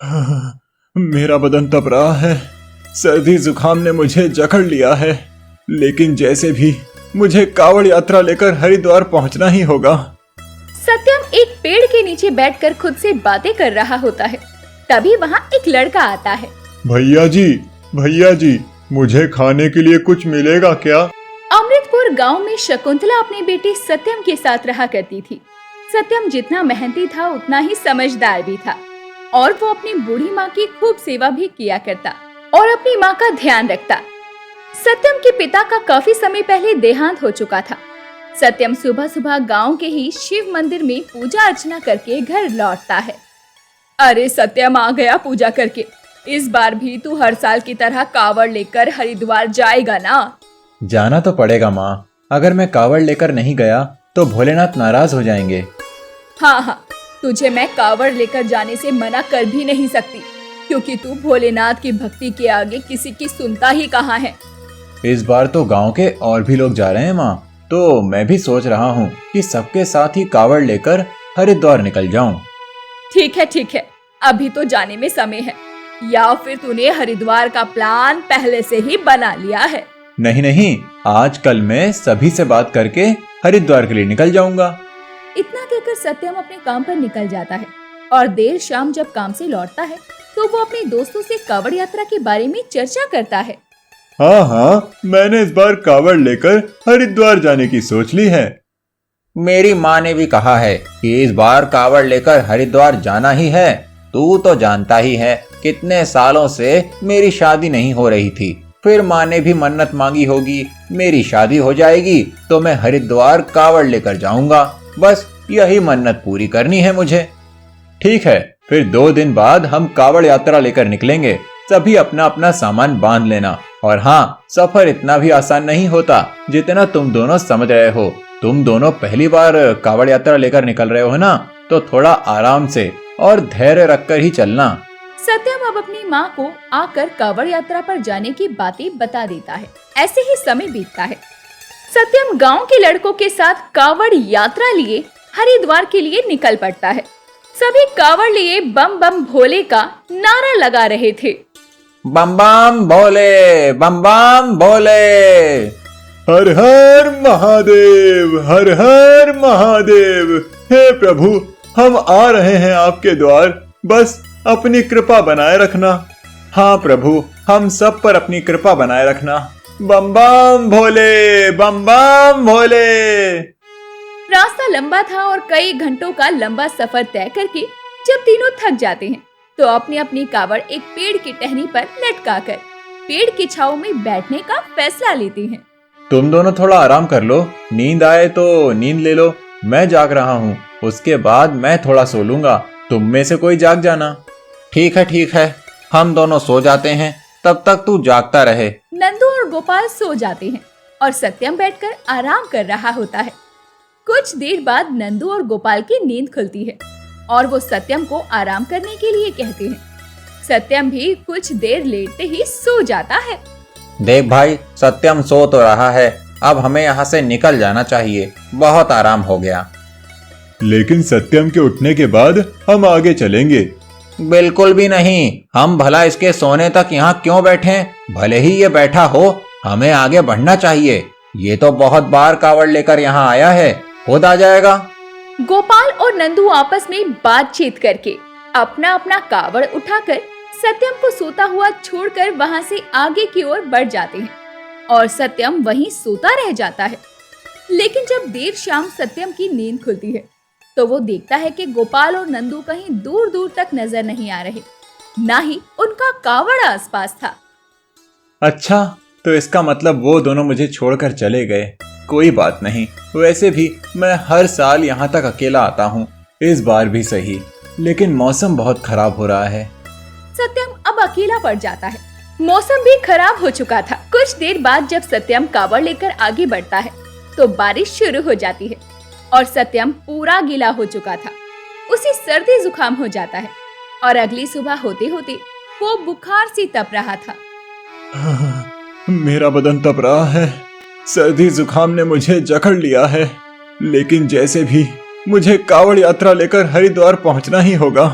मेरा बदन तप रहा है। सर्दी जुकाम ने मुझे जकड़ लिया है, लेकिन जैसे भी मुझे कावड़ यात्रा लेकर हरिद्वार पहुंचना ही होगा। सत्यम एक पेड़ के नीचे बैठकर खुद से बातें कर रहा होता है। तभी वहाँ एक लड़का आता है। भैया जी, मुझे खाने के लिए कुछ मिलेगा क्या? अमृतपुर गांव में शकुंतला अपने बेटे सत्यम के साथ रहा करती थी। सत्यम जितना मेहनती था उतना ही समझदार भी था और वो अपनी बूढ़ी माँ की खूब सेवा भी किया करता और अपनी माँ का ध्यान रखता। सत्यम के पिता का काफी समय पहले देहांत हो चुका था। सत्यम सुबह सुबह गांव के ही शिव मंदिर में पूजा अर्चना करके घर लौटता है। अरे सत्यम आ गया पूजा करके। इस बार भी तू हर साल की तरह कावड़ लेकर हरिद्वार जाएगा ना? जाना तो पड़ेगा माँ। अगर मैं कावड़ लेकर नहीं गया तो भोलेनाथ नाराज हो जाएंगे। हाँ, तुझे मैं कावड़ लेकर जाने से मना कर भी नहीं सकती, क्योंकि तू भोलेनाथ की भक्ति के आगे किसी की सुनता ही कहाँ है। इस बार तो गांव के और भी लोग जा रहे हैं माँ, तो मैं भी सोच रहा हूँ कि सबके साथ ही कावड़ लेकर हरिद्वार निकल जाऊँ। ठीक है, अभी तो जाने में समय है, या फिर तूने हरिद्वार का प्लान पहले से ही बना लिया है? नहीं, आज कल मैं सभी से बात करके हरिद्वार के लिए निकल जाऊंगा। इतना कहकर सत्यम अपने काम पर निकल जाता है और देर शाम जब काम से लौटता है तो वो अपने दोस्तों से कावड़ यात्रा के बारे में चर्चा करता है। हाँ, मैंने इस बार कावड़ लेकर हरिद्वार जाने की सोच ली है। मेरी माँ ने भी कहा है कि इस बार कावड़ लेकर हरिद्वार जाना ही है। तू तो जानता ही है कितने सालों से मेरी शादी नहीं हो रही थी। फिर माँ ने भी मन्नत मांगी होगी, मेरी शादी हो जाएगी तो मैं हरिद्वार कावड़ लेकर जाऊंगा। बस यही मन्नत पूरी करनी है मुझे। ठीक है, फिर 2 दिन बाद हम कावड़ यात्रा लेकर निकलेंगे। सभी अपना अपना सामान बांध लेना। और हाँ, सफर इतना भी आसान नहीं होता जितना तुम दोनों समझ रहे हो। तुम दोनों पहली बार कावड़ यात्रा लेकर निकल रहे हो ना, तो थोड़ा आराम से और धैर्य रखकर ही चलना। सत्यम अब अपनी माँ को आकर कावड़ यात्रा पर जाने की बातें बता देता है। ऐसे ही समय बीतता है। सत्यम गांव के लड़कों के साथ कावड़ यात्रा लिए हरिद्वार के लिए निकल पड़ता है। सभी कावड़ लिए बम बम भोले का नारा लगा रहे थे। बम बम भोले, बम बम भोले। हर हर महादेव, हर हर महादेव। हे प्रभु, हम आ रहे हैं आपके द्वार, बस अपनी कृपा बनाए रखना। हाँ प्रभु, हम सब पर अपनी कृपा बनाए रखना। बम बम भोले, बम बम भोले। रास्ता लंबा था और कई घंटों का लंबा सफर तय करके जब तीनों थक जाते हैं तो अपनी अपनी कावड़ एक पेड़ की टहनी पर लटकाकर पेड़ की छांव में बैठने का फैसला लेते हैं। तुम दोनों थोड़ा आराम कर लो, नींद आए तो नींद ले लो। मैं जाग रहा हूँ, उसके बाद मैं थोड़ा सो लूंगा। तुम में से कोई जाग जाना। ठीक है, हम दोनों सो जाते हैं, तब तक तू जागता रहे। नंदू और गोपाल सो जाते हैं और सत्यम बैठकर आराम कर रहा होता है। कुछ देर बाद नंदू और गोपाल की नींद खुलती है और वो सत्यम को आराम करने के लिए कहते हैं। सत्यम भी कुछ देर लेटते ही सो जाता है। देख भाई, सत्यम सो तो रहा है, अब हमें यहाँ से निकल जाना चाहिए। बहुत आराम हो गया। लेकिन सत्यम के उठने के बाद हम आगे चलेंगे। बिल्कुल भी नहीं। हम भला इसके सोने तक यहाँ क्यों बैठे? भले ही ये बैठा हो, हमें आगे बढ़ना चाहिए। ये तो बहुत बार कावड़ लेकर यहाँ आया है, खुद आ जाएगा। गोपाल और नंदू आपस में बातचीत करके अपना अपना कावड़ उठाकर सत्यम को सोता हुआ छोड़कर वहां से आगे की ओर बढ़ जाते हैं और सत्यम वहीं सोता रह जाता है। लेकिन जब देर शाम सत्यम की नींद खुलती है तो वो देखता है कि गोपाल और नंदू कहीं दूर दूर तक नजर नहीं आ रहे, ना ही उनका कावड़ आसपास था। अच्छा, तो इसका मतलब वो दोनों मुझे छोड़कर चले गए। कोई बात नहीं, वैसे भी मैं हर साल यहाँ तक अकेला आता हूँ, इस बार भी सही। लेकिन मौसम बहुत खराब हो रहा है। सत्यम अब अकेला पड़ जाता है। मौसम भी खराब हो चुका था। कुछ देर बाद जब सत्यम कावड़ लेकर आगे बढ़ता है तो बारिश शुरू हो जाती है और सत्यम पूरा गीला हो चुका था। उसे सर्दी जुकाम हो जाता है और अगली सुबह होते होते वो बुखार से तप रहा था। मेरा बदन तप रहा है। सर्दी जुकाम ने मुझे जकड़ लिया है, लेकिन जैसे भी मुझे कावड़ यात्रा लेकर हरिद्वार पहुंचना ही होगा।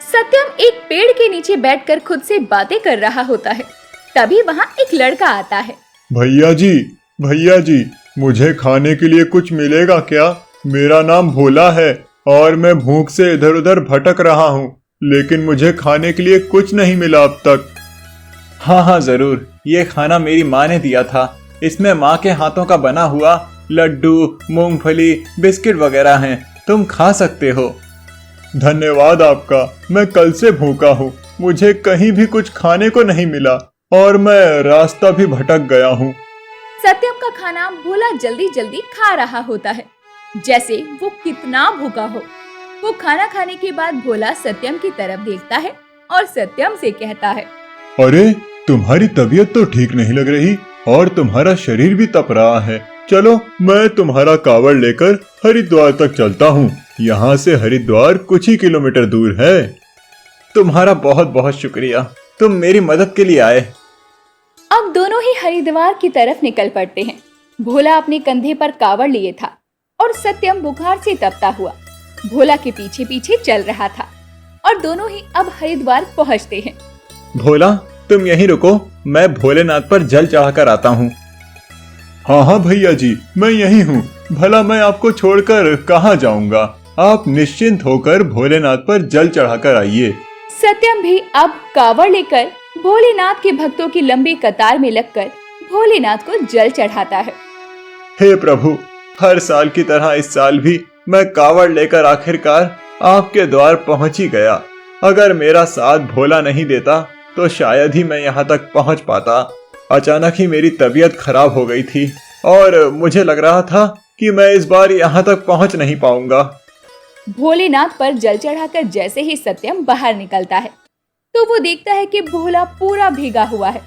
सत्यम एक पेड़ के नीचे बैठकर खुद से बातें कर रहा होता है। तभी वहाँ एक लड़का आता है। भैया जी, मुझे खाने के लिए कुछ मिलेगा क्या? मेरा नाम भोला है और मैं भूख से इधर उधर भटक रहा हूँ, लेकिन मुझे खाने के लिए कुछ नहीं मिला अब तक। हाँ जरूर, ये खाना मेरी माँ ने दिया था। इसमें माँ के हाथों का बना हुआ लड्डू, मूंगफली, बिस्किट वगैरह हैं, तुम खा सकते हो। धन्यवाद आपका। मैं कल से भूखा हूँ, मुझे कहीं भी कुछ खाने को नहीं मिला और मैं रास्ता भी भटक गया हूँ। सत्यम का खाना भोला जल्दी जल्दी खा रहा होता है, जैसे वो कितना भूखा हो। वो खाना खाने के बाद भोला सत्यम की तरफ देखता है और सत्यम से कहता है, अरे तुम्हारी तबीयत तो ठीक नहीं लग रही और तुम्हारा शरीर भी तप रहा है। चलो मैं तुम्हारा कावड़ लेकर हरिद्वार तक चलता हूँ। यहाँ से हरिद्वार कुछ ही किलोमीटर दूर है। तुम्हारा बहुत बहुत शुक्रिया, तुम मेरी मदद के लिए आए। अब दोनों ही हरिद्वार की तरफ निकल पड़ते हैं। भोला अपने कंधे पर कावड़ लिए था और सत्यम बुखार से तपता हुआ भोला के पीछे पीछे चल रहा था और दोनों ही अब हरिद्वार पहुँचते हैं। भोला, तुम यहीं रुको, मैं भोलेनाथ पर जल चढ़ाकर आता हूँ। हाँ भैया जी, मैं यहीं हूँ। भला मैं आपको छोड़कर कहाँ जाऊँगा? आप निश्चिंत होकर भोलेनाथ पर जल चढ़ाकर आइए। सत्यम भी अब कावड़ लेकर भोलेनाथ के भक्तों की लंबी कतार में लगकर भोलेनाथ को जल चढ़ाता है। हे प्रभु, हर साल की तरह इस साल भी मैं कावड़ लेकर आखिरकार आपके द्वार पहुंच ही गया। अगर मेरा साथ भोला नहीं देता तो शायद ही मैं यहाँ तक पहुँच पाता। अचानक ही मेरी तबीयत खराब हो गई थी और मुझे लग रहा था कि मैं इस बार यहाँ तक पहुँच नहीं पाऊंगा। भोलेनाथ पर जल चढ़ाकर जैसे ही सत्यम बाहर निकलता है तो वो देखता है कि भोला पूरा भीगा हुआ है।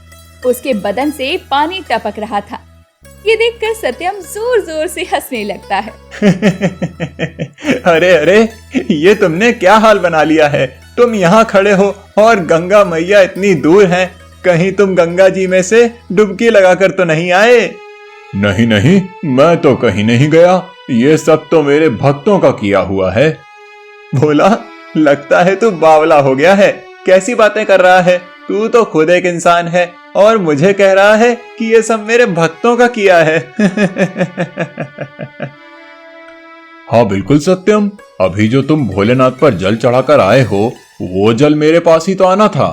उसके बदन से पानी टपक रहा था। ये देखकर सत्यम जोर जोर से हंसने लगता है। अरे, ये तुमने क्या हाल बना लिया है? तुम यहाँ खड़े हो और गंगा मैया इतनी दूर हैं। कहीं तुम गंगा जी में से डुबकी लगाकर तो नहीं आए? नहीं, मैं तो कहीं नहीं गया। ये सब तो मेरे भक्तों का किया हुआ है। भोला, लगता है तू बावला हो गया है। कैसी बातें कर रहा है? तू तो खुद एक इंसान है और मुझे कह रहा है कि ये सब मेरे भक्तों का किया है। हाँ बिल्कुल सत्यम, अभी जो तुम भोलेनाथ पर जल चढ़ाकर आए हो वो जल मेरे पास ही तो आना था।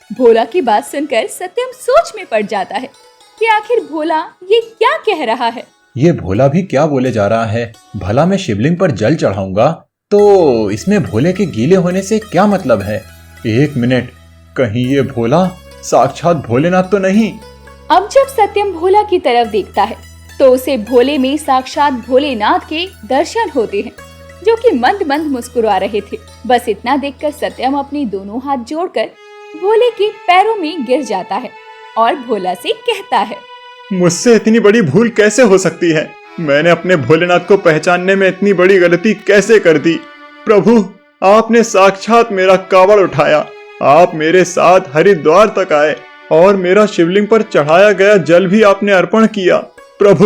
भोला की बात सुनकर सत्यम सोच में पड़ जाता है कि आखिर भोला ये क्या कह रहा है। ये भोला भी क्या बोले जा रहा है? भला मैं शिवलिंग पर जल चढ़ाऊंगा तो इसमें भोले के गीले होने से क्या मतलब है? एक मिनट, कहीं ये भोला साक्षात भोलेनाथ तो नहीं? अब जब सत्यम भोला की तरफ देखता है तो उसे भोले में साक्षात भोलेनाथ के दर्शन होते हैं, जो कि मंद मंद मुस्कुरा रहे थे। बस इतना देखकर सत्यम अपने दोनों हाथ जोड़कर भोले के पैरों में गिर जाता है और भोला से कहता है, मुझसे इतनी बड़ी भूल कैसे हो सकती है? मैंने अपने भोलेनाथ को पहचानने में इतनी बड़ी गलती कैसे कर दी? प्रभु, आपने साक्षात मेरा कावड़ उठाया, आप मेरे साथ हरिद्वार तक आए और मेरा शिवलिंग पर चढ़ाया गया जल भी आपने अर्पण किया। प्रभु,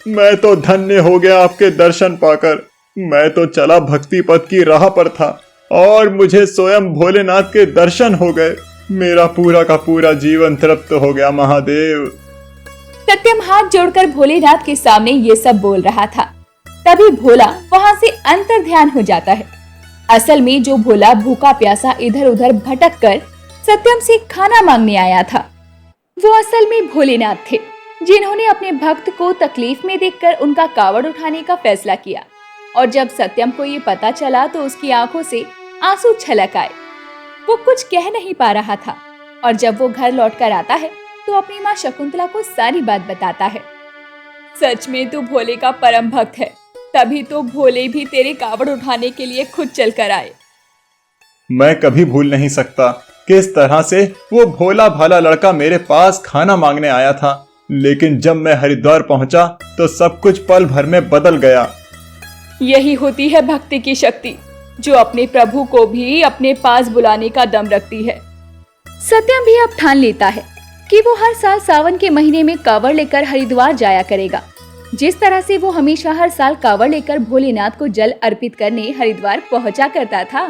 मैं तो धन्य हो गया आपके दर्शन पाकर। मैं तो चला भक्ति पथ की राह पर था और मुझे स्वयं भोलेनाथ के दर्शन हो गए। मेरा पूरा का पूरा जीवन तृप्त हो गया महादेव। सत्यम हाथ जोड़कर भोलेनाथ के सामने ये सब बोल रहा था। तभी भोला वहाँ से अंतर ध्यान हो जाता है। असल में जो भोला भूखा प्यासा इधर उधर भटक कर सत्यम से खाना मांगने आया था, वो असल में भोलेनाथ थे, जिन्होंने अपने भक्त को तकलीफ में देखकर उनका कावड़ उठाने का फैसला किया। और जब सत्यम को ये पता चला तो उसकी आंखों से आंसू छलक आए। वो कुछ कह नहीं पा रहा था और जब वो घर लौटकर आता है तो अपनी माँ शकुंतला को सारी बात बताता है। सच में तू भोले का परम भक्त है, तभी तो भोले भी तेरे कावड़ उठाने के लिए खुद चल कर आए। मैं कभी भूल नहीं सकता किस तरह से वो भोला भाला लड़का मेरे पास खाना मांगने आया था, लेकिन जब मैं हरिद्वार पहुंचा तो सब कुछ पल भर में बदल गया। यही होती है भक्ति की शक्ति, जो अपने प्रभु को भी अपने पास बुलाने का दम रखती है। सत्यम भी अब ठान लेता है कि वो हर साल सावन के महीने में कावड़ लेकर हरिद्वार जाया करेगा। जिस तरह से वो हमेशा हर साल कावड़ लेकर भोलेनाथ को जल अर्पित करने हरिद्वार पहुंचा करता था,